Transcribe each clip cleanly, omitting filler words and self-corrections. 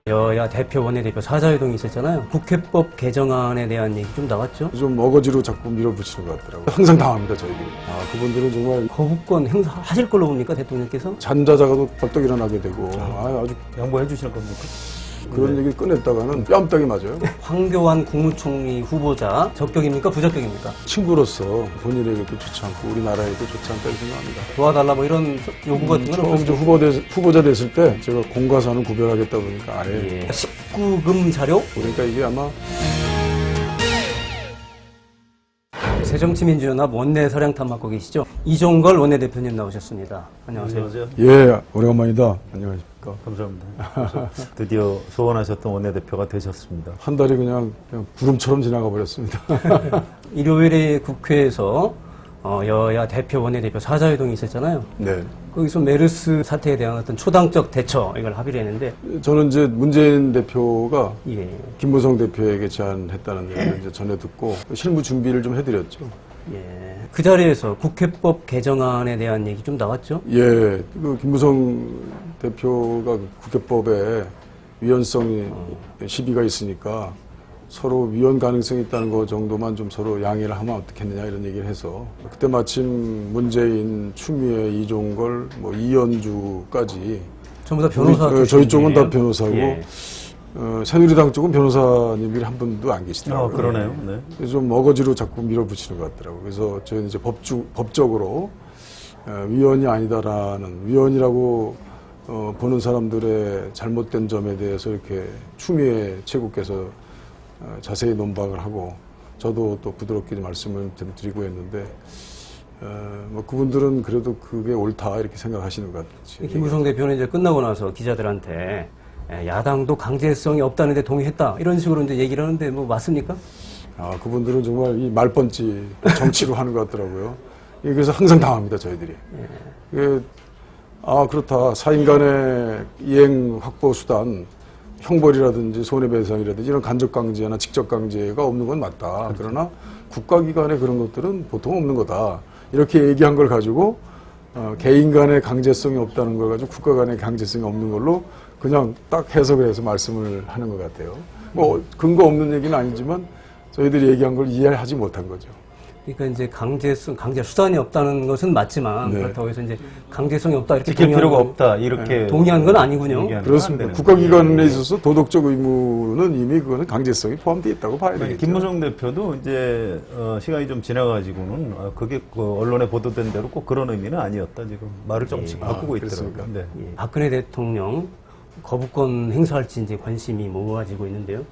여야 대표, 원내대표 사자회동이 있었잖아요. 국회법 개정안에 대한 얘기 좀 나왔죠? 좀 어거지로 자꾸 밀어붙이는 것 같더라고요. 항상 당합니다, 저희들이. 그분들은 정말 거부권 행사하실 걸로 봅니까, 대통령께서? 잠자다가도 벌떡 일어나게 되고 아주 양보해 주실 겁니까? 그런 얘기 꺼냈다가는 뺨따기 맞아요. 황교안 국무총리 후보자 적격입니까, 부적격입니까? 친구로서 본인에게도 좋지 않고 우리나라에도 좋지 않다고 생각합니다. 도와달라 뭐 이런 요구 같은 건 처음 없었어요? 후보자 됐을 때 제가 공과 사는 구별하겠다 보니까 아예 19금 자료? 그러니까 이게 아마 새정치민주연합 원내사령탑 맡고 계시죠? 이종걸 원내대표님 나오셨습니다. 안녕하세요. 예, 오래간만이다. 안녕하십니까. 감사합니다. 드디어 소원하셨던 원내대표가 되셨습니다. 한 달이 그냥 구름처럼 지나가 버렸습니다. 일요일에 국회에서 여야 대표, 원내대표 사자회동이 있었잖아요. 네. 거기서 메르스 사태에 대한 어떤 초당적 대처 이걸 합의를 했는데 저는 이제 문재인 대표가 예. 김무성 대표에게 제안했다는 얘기를 이제 전해 듣고 실무 준비를 좀 해드렸죠. 예. 그 자리에서 국회법 개정안에 대한 얘기 좀 나왔죠? 예, 그 김무성 대표가 그 국회법에 위헌성이 시비가 있으니까 서로 위헌 가능성이 있다는 거 정도만 좀 서로 양해를 하면 어떻겠느냐 이런 얘기를 해서 그때 마침 문재인, 추미애, 이종걸, 뭐 이현주까지 전부 다 변호사 저희 쪽은 다 출신이에요. 변호사고 예. 새누리당 쪽은 변호사님이 한 분도 안 계시더라고요. 그러네요. 네. 그래서 좀 어거지로 자꾸 밀어붙이는 것 같더라고요. 그래서 저희는 이제 법적으로 위헌이 아니다라는 위헌이라고 보는 사람들의 잘못된 점에 대해서 이렇게 추미애 최고께서 자세히 논박을 하고 저도 또 부드럽게 말씀을 좀 드리고 했는데 뭐 그분들은 그래도 그게 옳다 이렇게 생각하시는 것 같아요. 김무성 대표는 이제 끝나고 나서 기자들한테 야당도 강제성이 없다는데 동의했다 이런 식으로 이제 얘기를 하는데 뭐 맞습니까? 그분들은 정말 이 말번지 정치로 하는 것 같더라고요. 그래서 항상 당합니다, 저희들이. 이게 그렇다. 사인간의 이행 확보 수단, 형벌이라든지 손해배상이라든지 이런 간접강제나 직접강제가 없는 건 맞다. 그러나 국가기관의 그런 것들은 보통 없는 거다. 이렇게 얘기한 걸 가지고 개인 간의 강제성이 없다는 걸 가지고 국가 간의 강제성이 없는 걸로 그냥 딱 해석을 해서 말씀을 하는 것 같아요. 뭐 근거 없는 얘기는 아니지만 저희들이 얘기한 걸 이해하지 못한 거죠. 그러니까 이제 강제 수단이 없다는 것은 맞지만 네. 그렇다고 해서 이제 강제성이 없다 이렇게 지킬 필요가 없다 이렇게 동의한 건 아니군요. 그렇습니다. 국가기관에 있어서 도덕적 의무는 이미 그거는 강제성이 포함되어 있다고 봐야 되겠죠. 김무성 대표도 이제 시간이 좀 지나가지고는 그게 그 언론에 보도된 대로 꼭 그런 의미는 아니었다 지금 말을 조금씩 바꾸고 있더라고요. 네. 예. 박근혜 대통령 거부권 행사할지 이제 관심이 모아지고 있는데요.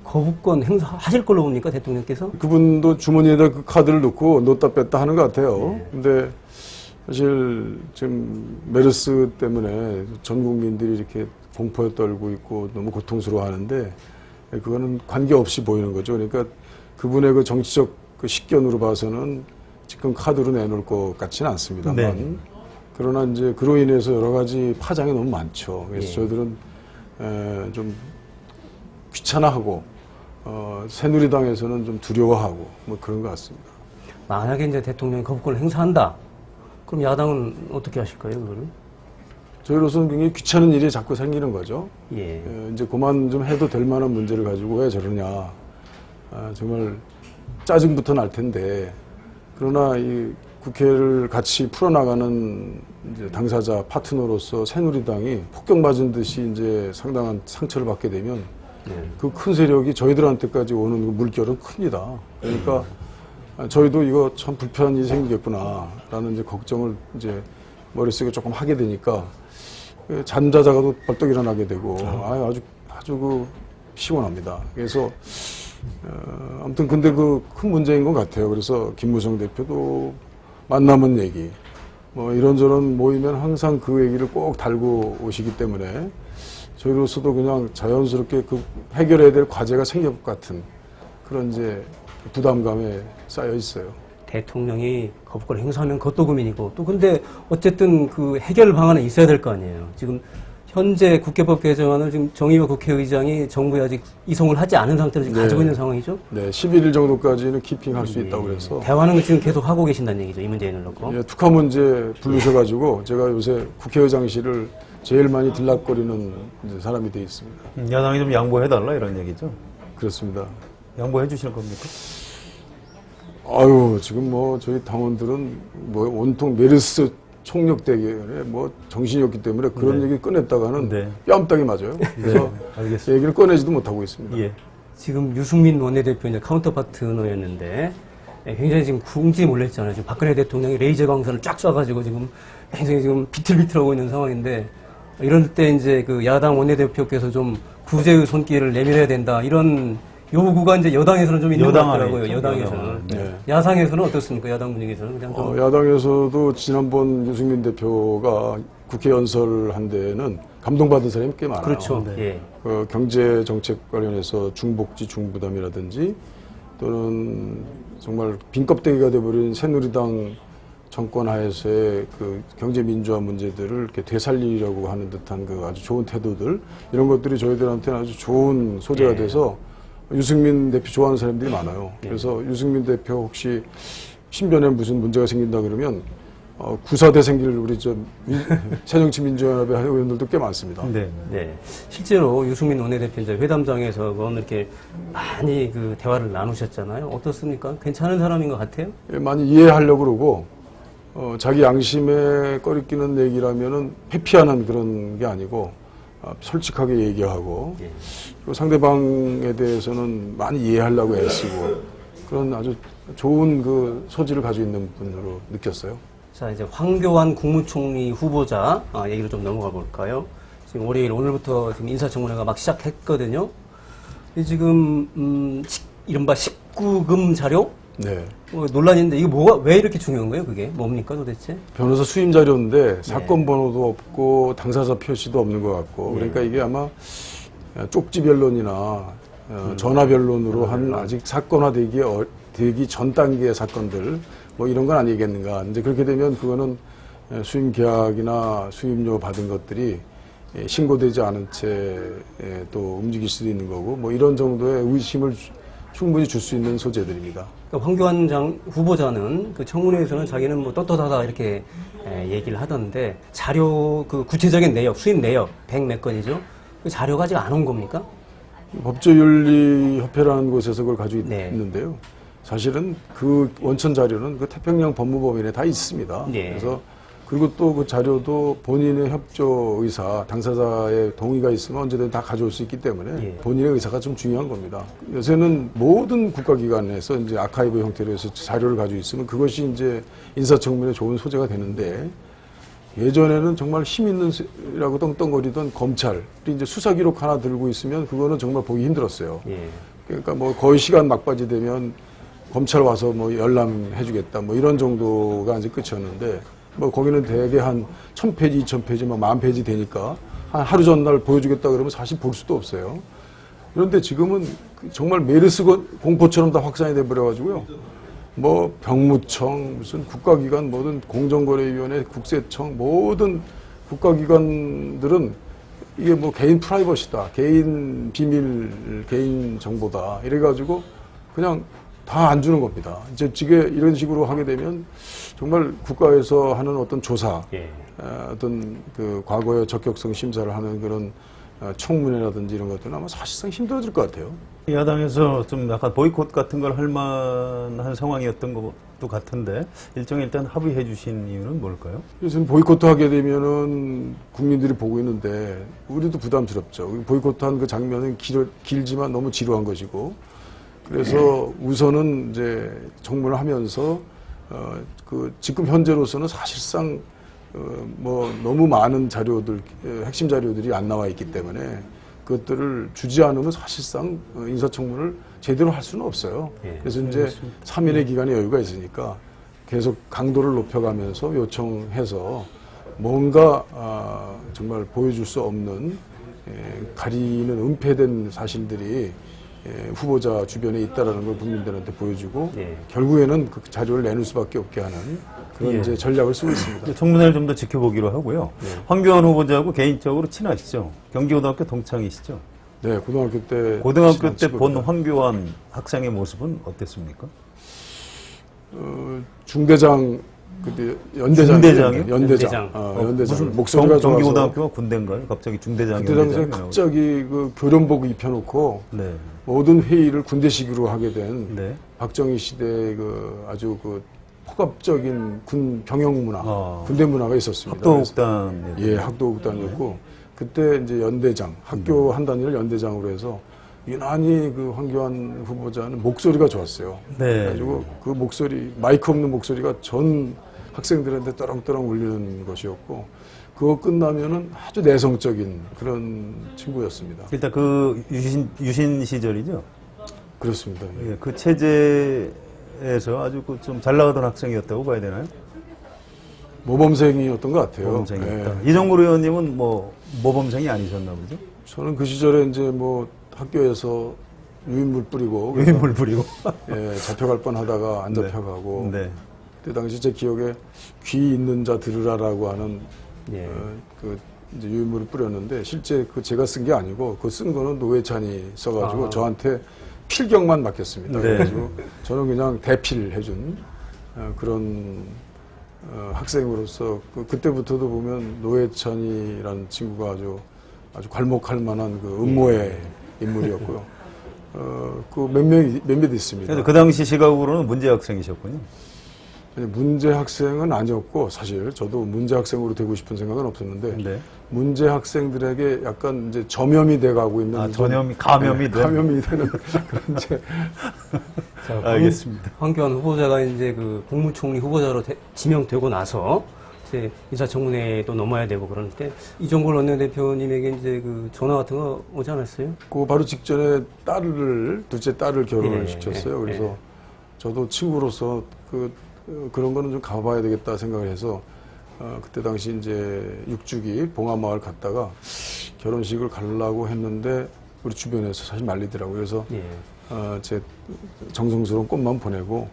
거부권 행사하실 걸로 봅니까, 대통령께서? 그분도 주머니에다 그 카드를 넣고 넣었다 뺐다 하는 것 같아요. 근데 사실 지금 메르스 때문에 전 국민들이 이렇게 공포에 떨고 있고 너무 고통스러워 하는데 그거는 관계없이 보이는 거죠. 그러니까 그분의 그 정치적 그 식견으로 봐서는 지금 카드로 내놓을 것 같지는 않습니다만 네. 그러나 이제 그로 인해서 여러 가지 파장이 너무 많죠. 그래서 예. 저희들은 좀 귀찮아하고 새누리당에서는 좀 두려워하고 뭐 그런 것 같습니다. 만약에 이제 대통령이 거부권을 행사한다. 그럼 야당은 어떻게 하실 거예요, 그거를? 저희로서는 굉장히 귀찮은 일이 자꾸 생기는 거죠. 예. 이제 그만 좀 해도 될 만한 문제를 가지고 왜 저러냐. 정말 짜증부터 날 텐데. 그러나 이 국회를 같이 풀어나가는 이제 당사자 파트너로서 새누리당이 폭격맞은 듯이 이제 상당한 상처를 받게 되면 그 큰 세력이 저희들한테까지 오는 그 물결은 큽니다. 그러니까 저희도 이거 참 불편한 일이 생기겠구나라는 이제 걱정을 이제 머릿속에 조금 하게 되니까 잠자다가도 벌떡 일어나게 되고 아주 그 피곤합니다. 그래서 아무튼 근데 그 큰 문제인 것 같아요. 그래서 김무성 대표도 만나면 얘기 뭐 이런저런 모이면 항상 그 얘기를 꼭 달고 오시기 때문에 저희로서도 그냥 자연스럽게 그 해결해야 될 과제가 생길 것 같은 그런 이제 부담감에 쌓여 있어요. 대통령이 거부권을 행사하면 그것도 고민이고 또 근데 어쨌든 그 해결 방안은 있어야 될 거 아니에요. 지금 현재 국회법 개정안을 지금 정의와 국회의장이 정부에 아직 이송을 하지 않은 상태로 지금 네. 가지고 있는 상황이죠. 네, 11일 정도까지는 키핑할 수 있다고 그래서 대화는 지금 계속 하고 계신다는 얘기죠. 이 문제인을 놓고. 예, 특화 문제 부르셔가지고 제가 요새 국회의장실을 제일 많이 들락거리는 이제 사람이 돼 있습니다. 야당이 좀 양보해달라 이런 얘기죠. 그렇습니다. 양보해 주실 겁니까? 아유, 지금 뭐 저희 당원들은 뭐 온통 메르스 총력 대결에 뭐 정신이 없기 때문에 그런 얘기 꺼냈다가는 네. 뺨땅이 맞아요. 그래서 알겠습니다. 얘기를 꺼내지도 못하고 있습니다. 예. 지금 유승민 원내대표 이제 카운터파트너였는데 굉장히 지금 궁지몰랐잖아요. 지금 박근혜 대통령이 레이저 광선을 쫙 쏴가지고 지금 굉장히 지금 비틀비틀하고 있는 상황인데 이럴 때 이제 그 야당 원내대표께서 좀 구제의 손길을 내밀어야 된다 이런 요구가 이제 여당에서는 좀 있는 것 여당 안에 같더라고요. 있죠. 여당에서는. 여당. 네. 야상에서는 어떻습니까? 야당 분위기에서는 그냥 좀 야당에서도 지난번 유승민 대표가 국회 연설한 데는 감동받은 사람이 꽤 많아요. 그렇죠. 네. 예. 경제 정책 관련해서 중복지 중부담이라든지 또는 정말 빈껍데기가 돼버린 새누리당 정권 하에서의 그 경제 민주화 문제들을 이렇게 되살리려고 하는 듯한 그 아주 좋은 태도들 이런 것들이 저희들한테는 아주 좋은 소재가 예. 돼서 유승민 대표 좋아하는 사람들이 많아요. 그래서 유승민 대표 혹시 신변에 무슨 문제가 생긴다 그러면 구사대 생길 우리 새정치민주연합의 의원들도 꽤 많습니다. 네. 네. 실제로 유승민 원내대표 이제 회담장에서 이렇게 많이 그 대화를 나누셨잖아요. 어떻습니까? 괜찮은 사람인 것 같아요? 예, 많이 이해하려고 그러고 자기 양심에 꺼리끼는 얘기라면은 회피하는 그런 게 아니고 솔직하게 얘기하고 예. 그리고 상대방에 대해서는 많이 이해하려고 애쓰고 그런 아주 좋은 그 소질을 가지고 있는 분으로 느꼈어요. 자, 이제 황교안 국무총리 후보자 얘기로 좀 넘어가 볼까요? 지금 월요일 오늘부터 지금 인사청문회가 막 시작했거든요. 이 지금 이른바 19금 자료 네. 논란인데 이게 왜 이렇게 중요한 거예요? 그게 뭡니까 도대체? 변호사 수임 자료인데 사건 번호도 없고 당사자 표시도 없는 것 같고 그러니까 이게 아마 쪽지 변론이나 전화 변론으로 한 아직 사건화되기 전 단계의 사건들 뭐 이런 건 아니겠는가. 이제 그렇게 되면 그거는 수임 계약이나 수임료 받은 것들이 신고되지 않은 채 또 움직일 수도 있는 거고 뭐 이런 정도의 의심을 충분히 줄 수 있는 소재들입니다. 그러니까 황교안 후보자는 그 청문회에서는 자기는 뭐 떳떳하다 이렇게 얘기를 하던데 자료 그 구체적인 내역, 수입 내역 100몇 건이죠. 그 자료가 아직 안 온 겁니까? 법조윤리협회라는 곳에서 그걸 가지고 네. 있는데요. 사실은 그 원천 자료는 그 태평양 법무법인에 다 있습니다. 네. 그래서 그리고 또 그 자료도 본인의 협조 의사, 당사자의 동의가 있으면 언제든 다 가져올 수 있기 때문에 예. 본인의 의사가 좀 중요한 겁니다. 요새는 모든 국가기관에서 이제 아카이브 형태로 해서 자료를 가지고 있으면 그것이 이제 인사청문회 좋은 소재가 되는데 예전에는 정말 힘 있는이라고 떵떵거리던 검찰이 이제 수사 기록 하나 들고 있으면 그거는 정말 보기 힘들었어요. 예. 그러니까 뭐 거의 시간 막바지 되면 검찰 와서 뭐 열람해주겠다 뭐 이런 정도가 이제 끝이었는데 뭐 거기는 대개 한 1000페이지, 2000페이지, 막 10,000페이지 되니까 한 하루 전날 보여주겠다 그러면 사실 볼 수도 없어요. 그런데 지금은 정말 메르스 공포처럼 다 확산이 돼버려가지고요. 뭐 병무청, 무슨 국가기관, 뭐든 공정거래위원회, 국세청, 모든 국가기관들은 이게 뭐 개인 프라이버시다, 개인 비밀, 개인 정보다 이래가지고 그냥 다 안 주는 겁니다. 이제 이런 식으로 하게 되면 정말 국가에서 하는 어떤 조사, 예. 어떤 그 과거의 적격성 심사를 하는 그런 청문회라든지 이런 것들은 아마 사실상 힘들어질 것 같아요. 야당에서 좀 약간 보이콧 같은 걸 할 만한 상황이었던 것도 같은데 일정에 일단 합의해 주신 이유는 뭘까요? 요즘 보이콧 하게 되면은 국민들이 보고 있는데 우리도 부담스럽죠. 보이콧한 그 장면은 길지만 너무 지루한 것이고 그래서 우선은 이제 청문을 하면서 지금 현재로서는 사실상 뭐 너무 많은 자료들, 핵심 자료들이 안 나와 있기 때문에 그것들을 주지 않으면 사실상 인사청문을 제대로 할 수는 없어요. 예, 그래서 이제 3일의 기간의 여유가 있으니까 계속 강도를 높여가면서 요청해서 뭔가 정말 보여줄 수 없는 가리는 은폐된 사실들이 후보자 주변에 있다라는 걸 국민들한테 보여주고 예. 결국에는 그 자료를 내놓을 수밖에 없게 하는 그런 예. 이제 전략을 쓰고 있습니다. 청문회를 좀 더 지켜보기로 하고요. 네. 황교안 후보자하고 개인적으로 친하시죠? 경기고등학교 동창이시죠? 네, 고등학교 때 고등학교 때 본 친구입니다. 황교안 학생의 모습은 어땠습니까? 중대장 그때 연대장 중대장이요? 연대장 연대장 목소리가 좋아서 경기고등학교가 군대인가요? 갑자기 중대장 그때 당시에 연대장이 나오고. 갑자기 그 교련복 입혀놓고 네. 모든 회의를 군대식으로 하게 된 네. 박정희 시대의 그 아주 그 폭압적인 군 병영 문화, 아. 군대 문화가 있었습니다. 그래서 학도국단. 예, 학도국단이었고 그때 이제 연대장, 학교 한 단위를 연대장으로 해서 유난히 그 황교안 후보자는 목소리가 좋았어요. 네. 그래가지고 그 목소리, 마이크 없는 목소리가 전 학생들한테 떠렁떠렁 울리는 것이었고 그거 끝나면은 아주 내성적인 그런 친구였습니다. 일단 그 유신 시절이죠. 그렇습니다. 예. 예, 그 체제에서 아주 그 좀 잘 나가던 학생이었다고 봐야 되나요? 모범생이었던 것 같아요. 모범생이었다. 예. 이정구 의원님은 뭐 모범생이 아니셨나 보죠? 저는 그 시절에 이제 뭐 학교에서 유인물 뿌리고 유인물 부리고. 예, 잡혀갈 뻔하다가 안 네. 잡혀가고 네. 그때 당시 제 기억에 귀 있는 자 들으라라고 하는 예. 그 이제 유인물을 뿌렸는데 실제 그 제가 쓴 게 아니고 그 쓴 거는 노회찬이 써가지고 아. 저한테 필경만 맡겼습니다. 네. 그래가지고 저는 그냥 대필해준 그런 학생으로서 그때부터도 보면 노회찬이라는 친구가 아주 괄목할 만한 그 음모의 인물이었고요. 그 몇몇 있습니다. 그래서 그 당시 시각으로는 문제 학생이셨군요. 아니, 문제 학생은 아니었고 사실 저도 문제 학생으로 되고 싶은 생각은 없었는데 네. 문제 학생들에게 약간 이제 전염이 돼가고 있는 아, 전염이, 감염이 된? 감염이 되는 그런 이제 자, 알겠습니다. 황교안 후보자가 이제 그 국무총리 후보자로 지명되고 나서 이제 인사청문회도 넘어야 되고 그러는데 이종걸 원내대표님에게 이제 그 전화 같은 거 오지 않았어요? 그 바로 직전에 둘째 딸을 결혼을 예, 시켰어요. 예, 그래서 예. 저도 친구로서 그런 거는 좀 가봐야 되겠다 생각을 해서 그때 당시 이제 육주기 봉화마을 갔다가 결혼식을 가려고 했는데 우리 주변에서 사실 말리더라고요. 그래서 예. 제 정성스러운 꽃만 보내고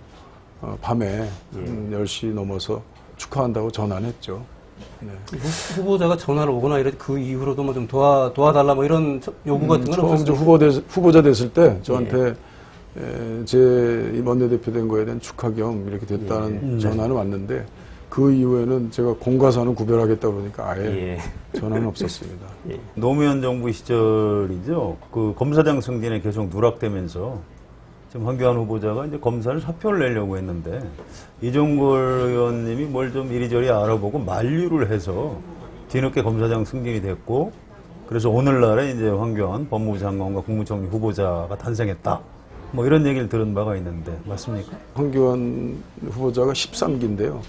밤에 한 10시 넘어서 축하한다고 전화는 했죠. 네. 후보자가 전화를 오거나 이럴 그 이후로도 뭐 좀 도와달라 뭐 이런 요구 같은 건 처음 저 없었어요? 후보자 됐을 때 저한테 제 원내대표 된 거에 대한 축하 겸 이렇게 됐다는 전화는 왔는데 그 이후에는 제가 공과사는 구별하겠다 그러니까 아예 예. 전화는 없었습니다. 예. 노무현 정부 시절이죠. 그 검사장 승진에 계속 누락되면서 지금 황교안 후보자가 이제 검사를 사표를 내려고 했는데 이종걸 의원님이 뭘 좀 이리저리 알아보고 만류를 해서 뒤늦게 검사장 승진이 됐고 그래서 오늘날에 이제 황교안 법무부 장관과 국무총리 후보자가 탄생했다. 뭐 이런 얘기를 들은 바가 있는데 맞습니까? 황교안 후보자가 13기인데요.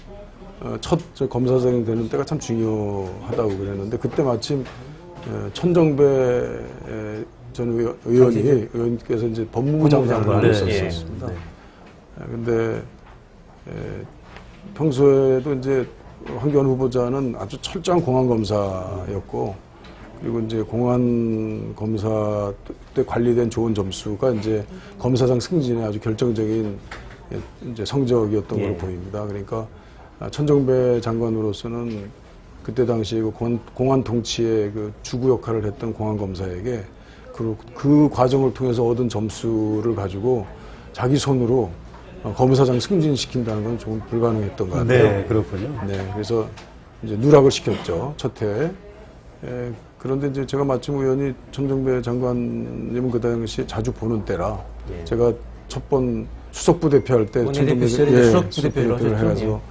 첫 검사장이 되는 때가 참 중요하다고 그랬는데 그때 마침 천정배 전 의원께서 이제 법무부 장관을 네, 했었습니다. 네. 근데 평소에도 이제 황교안 후보자는 아주 철저한 공안 검사였고 그리고 이제 공안 검사 때 관리된 좋은 점수가 이제 검사장 승진에 아주 결정적인 이제 성적이었던 걸로 보입니다. 그러니까 천정배 장관으로서는 그때 당시에 그 공안 통치의 그 주구 역할을 했던 공안 검사에게 그 과정을 통해서 얻은 점수를 가지고 자기 손으로 검사장 승진시킨다는 건 좀 불가능했던 것 같아요. 네, 그렇군요. 네, 그래서 이제 누락을 시켰죠, 첫 해. 그런데 이제 제가 마침 우연히 천정배 장관님은 그 당시에 자주 보는 때라 예. 제가 첫 번 수석부 대표할 때 원내대표 시절에 수석부 대표를 대표를 하셨죠? 해서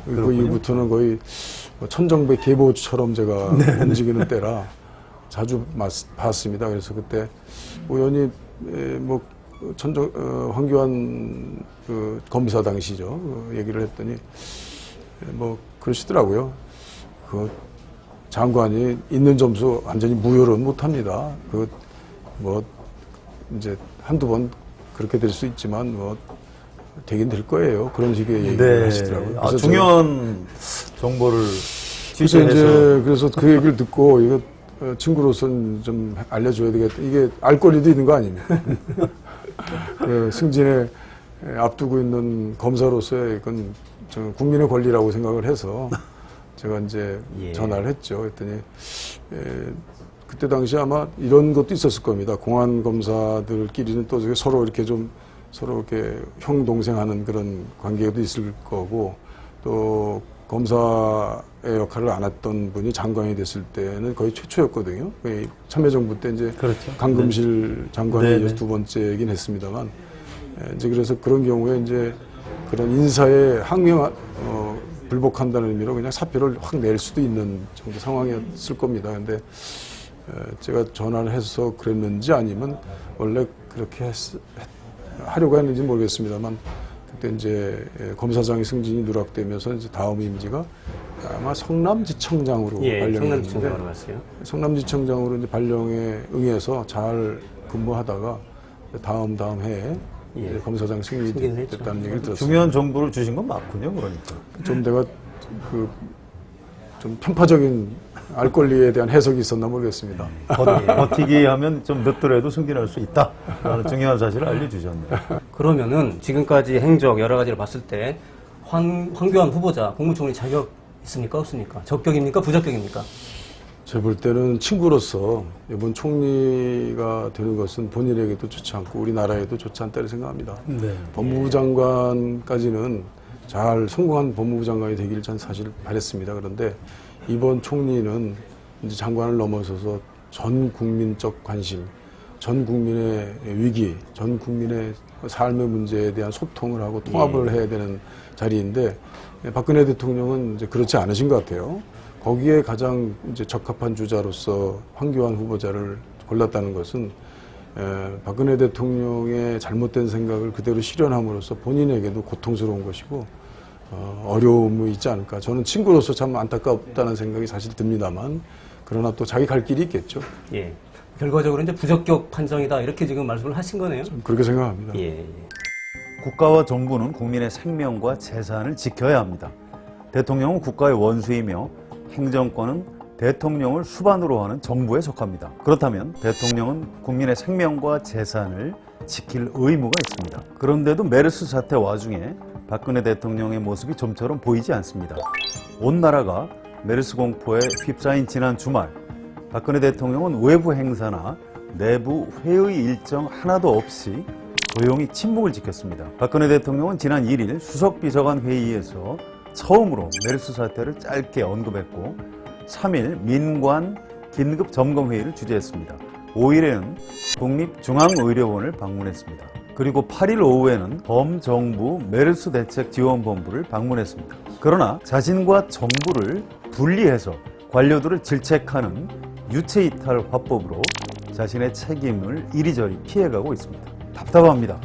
그 그렇군요. 이후부터는 거의 천정배 계보처럼 제가 움직이는 때라 자주 봤습니다. 그래서 그때 우연히 뭐 황교안 그 검사 당시죠. 얘기를 했더니 뭐 그러시더라고요. 그 장관이 있는 점수 완전히 무효로는 못합니다. 그 뭐 이제 한두 번 그렇게 될 수 있지만 뭐 되긴 될 거예요. 그런 식의 얘기를 하시더라고요. 중요한 정보를 그래서 취재해서 그래서 그 얘기를 듣고 이거 친구로서는 좀 알려줘야 되겠다. 이게 알 권리도 있는 거 아닙니까? 그 승진에 앞두고 있는 검사로서의 그건 국민의 권리라고 생각을 해서 제가 이제 예. 전화를 했죠. 그랬더니 그때 당시 아마 이런 것도 있었을 겁니다. 공안 검사들끼리는 또 서로 이렇게 좀 서로 이렇게 형 동생하는 그런 관계도 있을 거고 또 검사의 역할을 안 했던 분이 장관이 됐을 때는 거의 최초였거든요. 참여정부 때 이제 그렇죠. 강금실 장관이 네네. 이어서 두 번째이긴 했습니다만 이제 그래서 그런 경우에 이제 그런 인사에 불복한다는 의미로 그냥 사표를 확 낼 수도 있는 정도 상황이었을 겁니다. 근데 제가 전화를 해서 그랬는지 아니면 원래 그렇게 하려고 했는지 모르겠습니다만 그때 이제 검사장의 승진이 누락되면서 이제 다음 임기가 아마 성남지청장으로 예, 발령이 성남지청장으로 됐는데 갔어요. 성남지청장으로 이제 발령에 응해서 잘 근무하다가 다음 해에 예. 이제 검사장 승진이 승진을 했죠. 됐다는 얘기를 들었어요. 중요한 정보를 주신 건 맞군요, 그러니까. 좀 내가 좀 편파적인 알 권리에 대한 해석이 있었나 모르겠습니다. 버티기 하면 좀 늦더라도 승진할 수 있다. 라는 중요한 사실을 알려주셨네요. 그러면은 지금까지 행적 여러 가지를 봤을 때 황교안 후보자 국무총리 자격 있습니까? 없습니까? 적격입니까? 부적격입니까? 제가 볼 때는 친구로서 이번 총리가 되는 것은 본인에게도 좋지 않고 우리나라에도 좋지 않다고 생각합니다. 네. 법무부 장관까지는 잘 성공한 법무부 장관이 되기를 전 사실 바랬습니다. 그런데 이번 총리는 이제 장관을 넘어서서 전 국민적 관심, 전 국민의 위기, 전 국민의 삶의 문제에 대한 소통을 하고 통합을 해야 되는 자리인데 박근혜 대통령은 이제 그렇지 않으신 것 같아요. 거기에 가장 이제 적합한 주자로서 황교안 후보자를 골랐다는 것은 박근혜 대통령의 잘못된 생각을 그대로 실현함으로써 본인에게도 고통스러운 것이고 어려움이 있지 않을까. 저는 친구로서 참 안타깝다는 생각이 사실 듭니다만 그러나 또 자기 갈 길이 있겠죠. 예. 결과적으로 이제 부적격 판정이다 이렇게 지금 말씀을 하신 거네요. 좀 그렇게 생각합니다. 예. 국가와 정부는 국민의 생명과 재산을 지켜야 합니다. 대통령은 국가의 원수이며 행정권은 대통령을 수반으로 하는 정부에 속합니다. 그렇다면 대통령은 국민의 생명과 재산을 지킬 의무가 있습니다. 그런데도 메르스 사태 와중에 박근혜 대통령의 모습이 좀처럼 보이지 않습니다. 온 나라가 메르스 공포에 휩싸인 지난 주말, 박근혜 대통령은 외부 행사나 내부 회의 일정 하나도 없이 조용히 침묵을 지켰습니다. 박근혜 대통령은 지난 1일 수석비서관 회의에서 처음으로 메르스 사태를 짧게 언급했고 3일 민관 긴급 점검 회의를 주재했습니다. 5일에는 국립중앙의료원을 방문했습니다. 그리고 8일 오후에는 범정부 메르스 대책 지원본부를 방문했습니다. 그러나 자신과 정부를 분리해서 관료들을 질책하는 유체이탈 화법으로 자신의 책임을 이리저리 피해가고 있습니다. 답답합니다.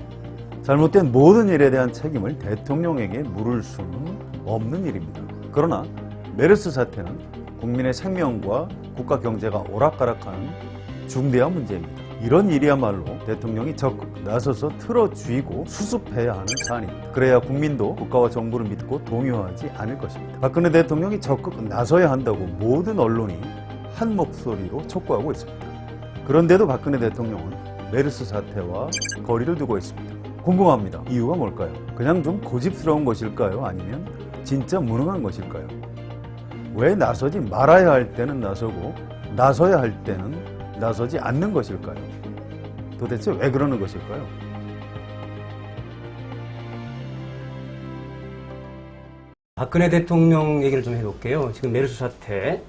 잘못된 모든 일에 대한 책임을 대통령에게 물을 수는 없는 일입니다. 그러나 메르스 사태는 국민의 생명과 국가 경제가 오락가락하는 중대한 문제입니다. 이런 일이야말로 대통령이 적극 나서서 틀어쥐고 수습해야 하는 사안입니다. 그래야 국민도 국가와 정부를 믿고 동요하지 않을 것입니다. 박근혜 대통령이 적극 나서야 한다고 모든 언론이 한 목소리로 촉구하고 있습니다. 그런데도 박근혜 대통령은 메르스 사태와 거리를 두고 있습니다. 궁금합니다. 이유가 뭘까요? 그냥 좀 고집스러운 것일까요? 아니면 진짜 무능한 것일까요? 왜 나서지 말아야 할 때는 나서고 나서야 할 때는 나서지 않는 것일까요? 도대체 왜 그러는 것일까요? 박근혜 대통령 얘기를 좀 해볼게요. 지금 메르스 사태,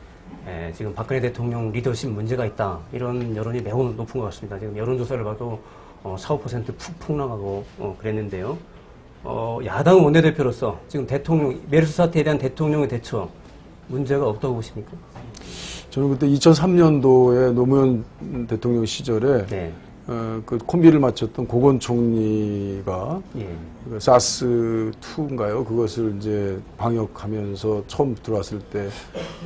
지금 박근혜 대통령 리더십 문제가 있다. 이런 여론이 매우 높은 것 같습니다. 지금 여론조사를 봐도 4~5% 푹 폭락하고 그랬는데요. 야당 원내대표로서 지금 메르스 사태에 대한 대통령의 대처 문제가 없다고 보십니까? 저는 그때 2003년도에 노무현 대통령 시절에 네. 그 콤비를 맡았던 고건 총리가 예. 사스2인가요? 그것을 이제 방역하면서 처음 들어왔을 때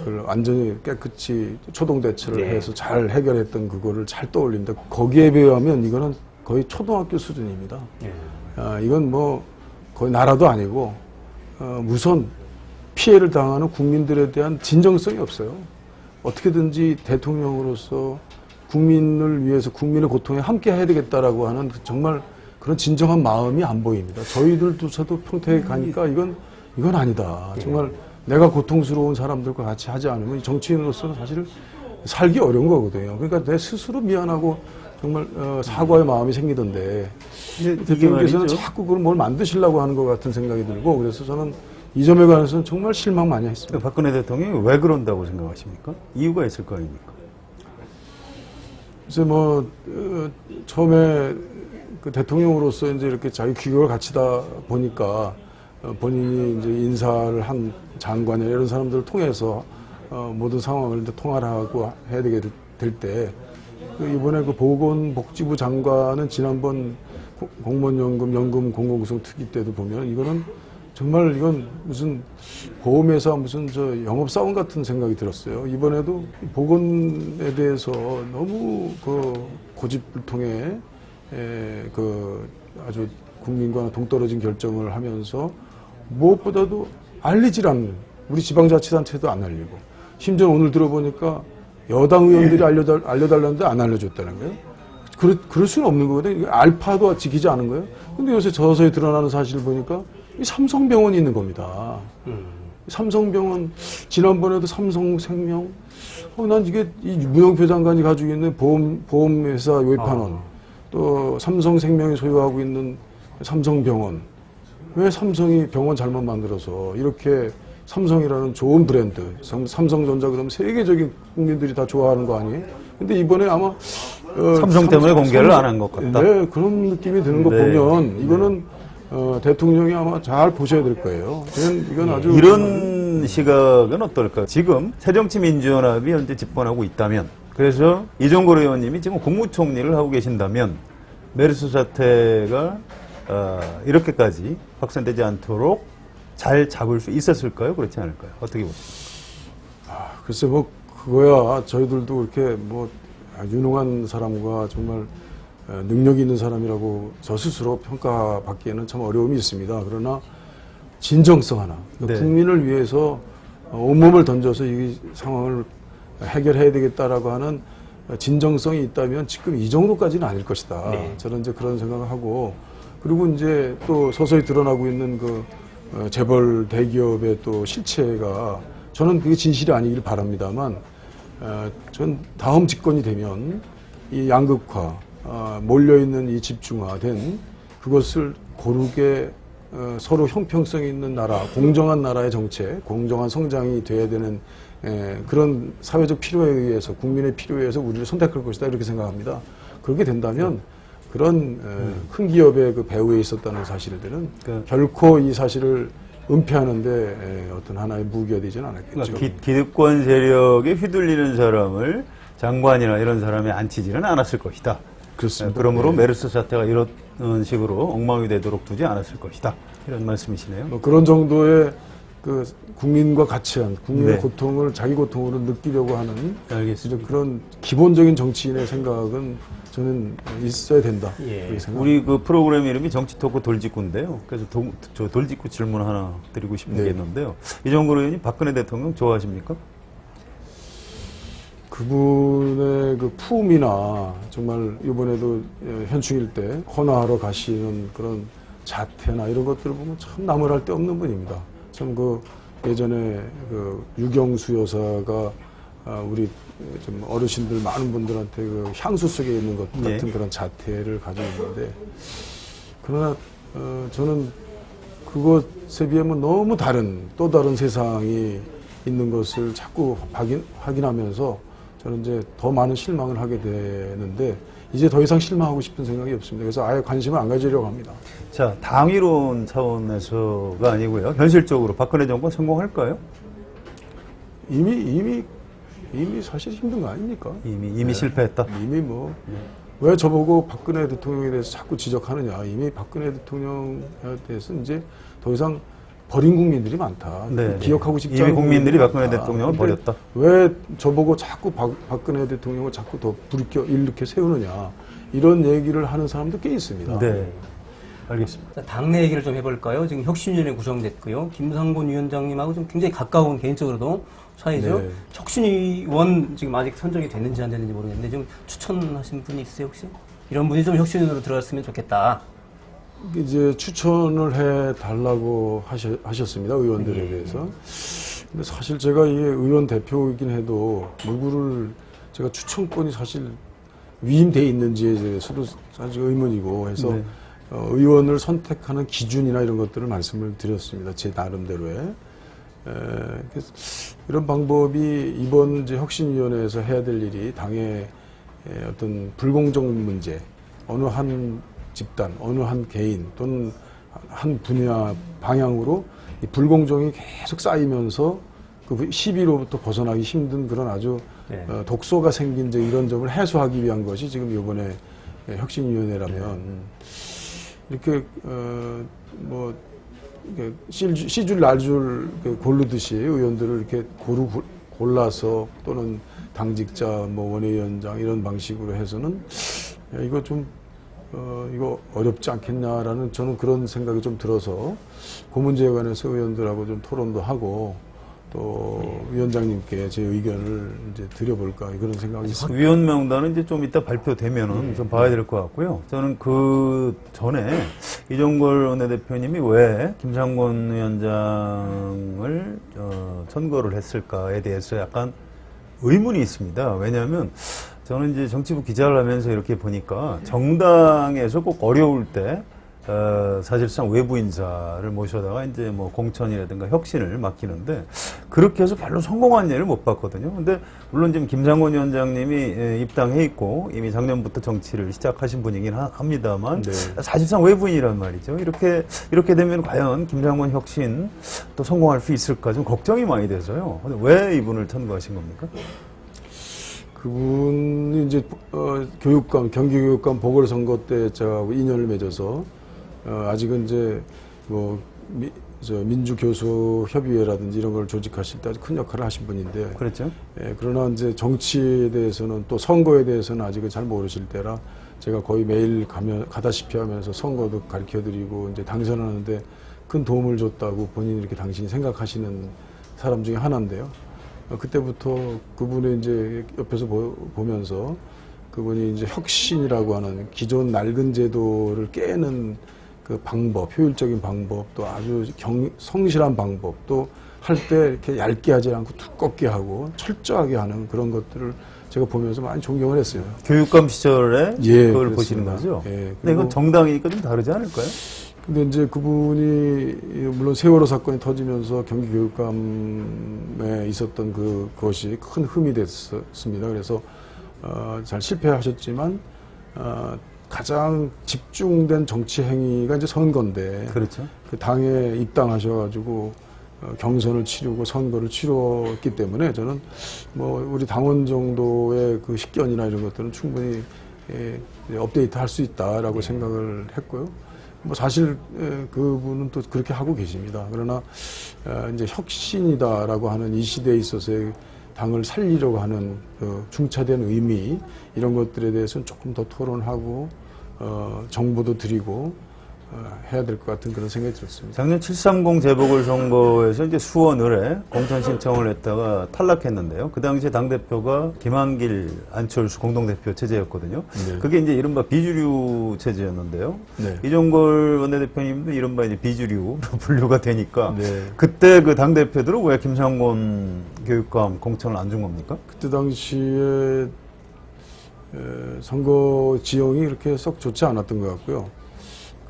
그걸 완전히 깨끗이 초동 대처를 네. 해서 잘 해결했던 그거를 잘 떠올립니다. 거기에 비하면 이거는 거의 초등학교 수준입니다. 예. 이건 뭐 거의 나라도 아니고 우선 피해를 당하는 국민들에 대한 진정성이 없어요. 어떻게든지 대통령으로서 국민을 위해서 국민의 고통에 함께 해야 되겠다라고 하는 정말 그런 진정한 마음이 안 보입니다. 저희들조차도 평택에 가니까 이건 아니다. 정말 내가 고통스러운 사람들과 같이 하지 않으면 정치인으로서는 사실 살기 어려운 거거든요. 그러니까 내 스스로 미안하고 정말 사과의 마음이 생기던데 대통령께서는 자꾸 그걸 뭘 만드시려고 하는 것 같은 생각이 들고 그래서 저는 이 점에 관해서는 정말 실망 많이 했습니다. 박근혜 대통령이 왜 그런다고 생각하십니까? 이유가 있을 거 아닙니까? 그래서 처음에 그 대통령으로서 이제 이렇게 자기 귀국을 갖추다 보니까 본인이 이제 인사를 한 장관이나 이런 사람들을 통해서 모든 상황을 이제 통화를 하고 해야 되게 될 때 이번에 그 보건복지부 장관은 지난번 공무원연금 공공구성 특위 때도 보면 이거는 정말 이건 무슨 보험회사 무슨 영업사원 같은 생각이 들었어요. 이번에도 보건에 대해서 너무 그 고집불통에 그 아주 국민과 동떨어진 결정을 하면서 무엇보다도 알리질 않는 우리 지방자치단체도 안 알리고 심지어 오늘 들어보니까 여당 의원들이 알려달라는데 안 알려줬다는 거예요. 그럴 수는 없는 거거든요. 알파도 지키지 않은 거예요. 근데 요새 서서히 드러나는 사실을 보니까 이 삼성병원이 있는 겁니다. 삼성병원, 지난번에도 삼성생명, 난 이게 이 문영표 장관이 가지고 있는 보험회사 외판원, 또 삼성생명이 소유하고 있는 삼성병원, 왜 삼성이 병원 잘못 만들어서 이렇게 삼성이라는 좋은 브랜드, 삼성전자 그러면 세계적인 국민들이 다 좋아하는 거 아니에요? 근데 이번에 아마 삼성 때문에 공개를 안 한 것 같다. 네, 그런 느낌이 드는 거 보면 이거는 대통령이 아마 잘 보셔야 될 거예요. 이건 아주 이런 시각은 어떨까? 지금 새정치민주연합이 현재 집권하고 있다면, 그래서 이종걸 의원님이 지금 국무총리를 하고 계신다면 메르스 사태가 이렇게까지 확산되지 않도록 잘 잡을 수 있었을까요? 그렇지 않을까요? 어떻게 보십니까? 글쎄 그거야 저희들도 이렇게 유능한 사람과 정말 능력 있는 사람이라고 저 스스로 평가받기에는 참 어려움이 있습니다. 그러나 진정성 하나, 네. 국민을 위해서 온몸을 던져서 이 상황을 해결해야 되겠다라고 하는 진정성이 있다면 지금 이 정도까지는 아닐 것이다. 네. 저는 이제 그런 생각을 하고 그리고 이제 또 서서히 드러나고 있는 그 재벌 대기업의 또 실체가 저는 그게 진실이 아니길 바랍니다만 전 다음 집권이 되면 이 양극화 몰려있는 이 집중화된 그것을 고르게 서로 형평성 있는 나라, 공정한 나라의 정책, 공정한 성장이 돼야 되는 그런 사회적 필요에 의해서 국민의 필요에 의해서 우리를 선택할 것이다 이렇게 생각합니다. 그렇게 된다면 그런 큰 기업의 그 배후에 있었다는 사실들은 결코 이 사실을 은폐하는데 어떤 하나의 무기가 되지는 않았겠죠. 그러니까 기득권 세력에 휘둘리는 사람을 장관이나 이런 사람이 앉히지는 않았을 것이다. 그렇습니다. 그러므로 네. 메르스 사태가 이런 식으로 엉망이 되도록 두지 않았을 것이다. 이런 말씀이시네요. 그런 정도의 그 국민과 같이 한 국민의 네. 고통을 자기 고통으로 느끼려고 하는 알겠습니다. 그런 기본적인 정치인의 생각은 저는 있어야 된다. 예. 그렇게 생각합니다. 우리 그 프로그램 이름이 정치 토크 돌직구인데요. 그래서 저 돌직구 질문 하나 드리고 싶은 네. 게 있는데요. 이종걸 의원님 박근혜 대통령 좋아하십니까? 그분의 그 품이나 정말 이번에도 현충일 때 헌화하러 가시는 그런 자태나 이런 것들을 보면 참 나무랄 데 없는 분입니다. 참 그 예전에 그 유경수 여사가 우리 좀 어르신들 많은 분들한테 그 향수 속에 있는 것 같은 네. 그런 자태를 가지고 있는데 그러나 저는 그것에 비하면 너무 또 다른 세상이 있는 것을 자꾸 확인하면서 저는 이제 더 많은 실망을 하게 되는데 이제 더 이상 실망하고 싶은 생각이 없습니다. 그래서 아예 관심을 안 가지려고 합니다. 자, 당위론 차원에서가 아니고요. 현실적으로 박근혜 정권 성공할까요? 이미 사실 힘든 거 아닙니까? 이미 실패했다. 이미 왜 저보고 박근혜 대통령에 대해서 자꾸 지적하느냐. 이미 박근혜 대통령에 대해서 이제 더 이상 버린 국민들이 많다. 네. 기억하고 싶지 이미 않은 국민들이 박근혜 많다. 대통령을 근데 버렸다. 왜 저보고 자꾸 박근혜 대통령을 자꾸 더 일으켜 세우느냐. 이런 얘기를 하는 사람도 꽤 있습니다. 네. 알겠습니다. 자, 당내 얘기를 좀 해볼까요? 지금 혁신위원회 구성됐고요. 김상곤 위원장님하고 좀 굉장히 가까운 개인적으로도 사이죠. 네. 혁신위원 지금 아직 선정이 됐는지 안 됐는지 모르겠는데 좀 추천하신 분이 있어요 혹시? 이런 분이 좀 혁신위원으로 들어갔으면 좋겠다. 이제 추천을 해 달라고 하셨습니다. 의원들에 대해서. 근데 사실 제가 이 의원 대표이긴 해도 누구를 제가 추천권이 사실 위임돼 있는지에 대해서도 사실 의문이고 해서 네. 의원을 선택하는 기준이나 이런 것들을 말씀을 드렸습니다. 제 나름대로의. 그래서 이런 방법이 이번 이제 혁신위원회에서 해야 될 일이 당의 어떤 불공정 문제, 어느 한 집단, 어느 한 개인 또는 한 분야 방향으로 이 불공정이 계속 쌓이면서 그 시비로부터 벗어나기 힘든 그런 아주 네. 독소가 생긴 이런 점을 해소하기 위한 것이 지금 이번에 혁신위원회라면 이렇게 뭐 씨줄 날줄 고르듯이 의원들을 이렇게 골라서 또는 당직자, 뭐 원외위원장 이런 방식으로 해서는 이거 좀 이거 어렵지 않겠냐라는 저는 그런 생각이 좀 들어서 그 문제에 관해서 의원들하고 좀 토론도 하고 또 위원장님께 제 의견을 이제 드려볼까 그런 생각이 있습니다. 위원 명단은 이제 좀 이따 발표되면은 좀 봐야 될 것 같고요. 저는 그 전에 이종걸 원내대표님이 왜 김상곤 위원장을 선거를 했을까에 대해서 약간 의문이 있습니다. 왜냐하면 저는 이제 정치부 기자를 하면서 이렇게 보니까 정당에서 꼭 어려울 때 사실상 외부 인사를 모셔다가 이제 뭐 공천이라든가 혁신을 맡기는데 그렇게 해서 별로 성공한 예를 못 봤거든요. 근데 물론 지금 김상곤 위원장님이 입당해 있고 이미 작년부터 정치를 시작하신 분이긴 합니다만 네. 사실상 외부인이란 말이죠. 이렇게 되면 과연 김상곤 혁신 또 성공할 수 있을까 좀 걱정이 많이 돼서요. 근데 왜 이분을 선거하신 겁니까? 그분이 이제 교육감, 경기교육감 보궐선거 때 저하고 인연을 맺어서 아직은 이제 뭐 민주교수협의회라든지 이런 걸 조직하실 때 아주 큰 역할을 하신 분인데 그렇죠. 그러나 이제 정치에 대해서는 또 선거에 대해서는 아직은 잘 모르실 때라 제가 거의 매일 가다시피 하면서 선거도 가르쳐드리고 이제 당선하는데 큰 도움을 줬다고 본인이 이렇게 당신이 생각하시는 사람 중에 하나인데요. 그때부터 그분의 이제 옆에서 보면서 그분이 이제 혁신이라고 하는 기존 낡은 제도를 깨는 그 방법, 효율적인 방법, 또 아주 성실한 방법, 또 할 때 이렇게 얇게 하지 않고 두껍게 하고 철저하게 하는 그런 것들을 제가 보면서 많이 존경을 했어요. 교육감 시절에 예, 그걸 그렇습니다. 보시는 거죠? 예, 근데 이건 정당이니까 좀 다르지 않을까요? 근데 이제 그분이 물론 세월호 사건이 터지면서 경기교육감에 있었던 그것이 큰 흠이 됐습니다. 그래서 잘 실패하셨지만 가장 집중된 정치 행위가 이제 선거인데 그렇죠. 그 당에 입당하셔가지고 경선을 치르고 선거를 치렀기 때문에 저는 뭐 우리 당원 정도의 그 식견이나 이런 것들은 충분히 업데이트 할 수 있다라고 생각을 했고요. 뭐 사실 그분은 또 그렇게 하고 계십니다. 그러나 이제 혁신이다라고 하는 이 시대에 있어서의 당을 살리려고 하는 그 중차대한 의미 이런 것들에 대해서는 조금 더 토론하고 정보도 드리고 해야 될 것 같은 그런 생각이 들었습니다. 작년 730 재보궐선거에서 이제 수원을에 공천 신청을 했다가 탈락했는데요. 그 당시에 당대표가 김한길, 안철수 공동대표 체제였거든요. 네. 그게 이제 이른바 비주류 체제였는데요. 네. 이종걸 원내대표님도 이른바 이제 비주류로 분류가 되니까 네. 그때 그 당대표들은 왜 김상곤 교육감 공천을 안 준 겁니까? 그때 당시에 선거 지형이 그렇게 썩 좋지 않았던 것 같고요.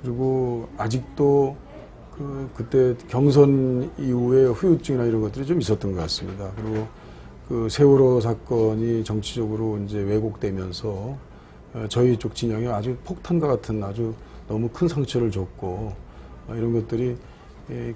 그리고 아직도 그때 경선 이후에 후유증이나 이런 것들이 좀 있었던 것 같습니다. 그리고 그 세월호 사건이 정치적으로 이제 왜곡되면서 저희 쪽 진영에 아주 폭탄과 같은 아주 너무 큰 상처를 줬고 이런 것들이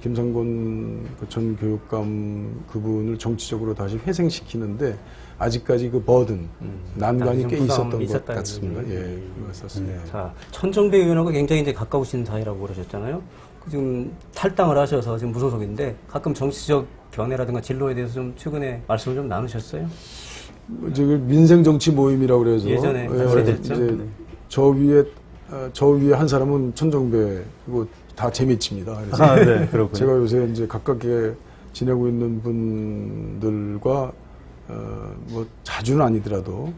김상곤 전 교육감 그분을 정치적으로 다시 회생시키는데 아직까지 그 버든 난관이 꽤 있었던 것 같습니다. 예, 그렇습니다. 자, 천정배 의원하고 굉장히 이제 가까우신 사이라고 그러셨잖아요. 지금 탈당을 하셔서 지금 무소속인데 가끔 정치적 견해라든가 진로에 대해서 좀 최근에 말씀을 좀 나누셨어요? 이제 민생 정치 모임이라고 그래서 예전에 이제 됐죠. 저 위에 저 위에 한 사람은 천정배이고 다 재미칩니다. 그래서 아, 네, 그렇군요. 제가 요새 이제 가깝게 지내고 있는 분들과 뭐 자주는 아니더라도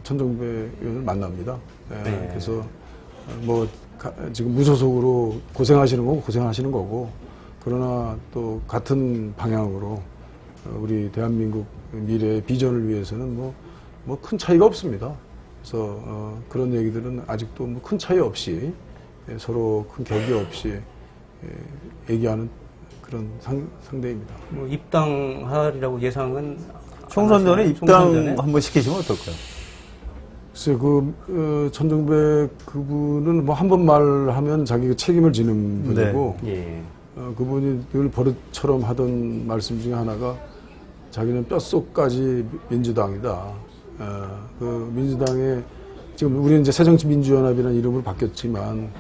천정배 의원을 만납니다. 네. 그래서 뭐 지금 무소속으로 고생하시는 건 고생하시는 거고, 그러나 또 같은 방향으로 우리 대한민국 미래의 비전을 위해서는 뭐 큰 차이가 없습니다. 그래서 그런 얘기들은 아직도 뭐 큰 차이 없이 서로 큰 격이 없이 얘기하는 그런 상대입니다. 뭐 입당하리라고 예상은 총선 전에 안 하시나요? 입당 총선 전에? 한번 시키시면 어떨까요? 글쎄, 천정배 그분은 뭐 한 번 말하면 자기가 책임을 지는 분이고, 예. 그분이 늘 버릇처럼 하던 말씀 중에 하나가 자기는 뼛속까지 민주당이다. 그 민주당의 지금 우리는 이제 새정치민주연합이라는 이름으로 바뀌었지만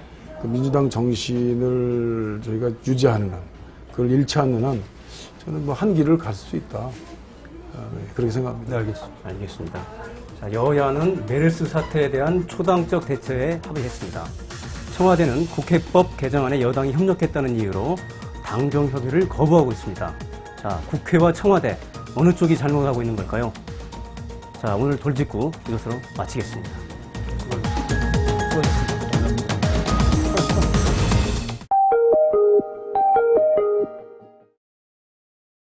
그 민주당 정신을 저희가 유지하는 한, 그걸 잃지 않는 한 저는 뭐 한 길을 갈 수 있다. 그렇게 생각합니다. 네, 알겠습니다. 알겠습니다. 자, 여야는 메르스 사태에 대한 초당적 대처에 합의했습니다. 청와대는 국회법 개정안에 여당이 협력했다는 이유로 당정 협의를 거부하고 있습니다. 자, 국회와 청와대 어느 쪽이 잘못하고 있는 걸까요? 자, 오늘 돌직구 이것으로 마치겠습니다. 수고하셨습니다.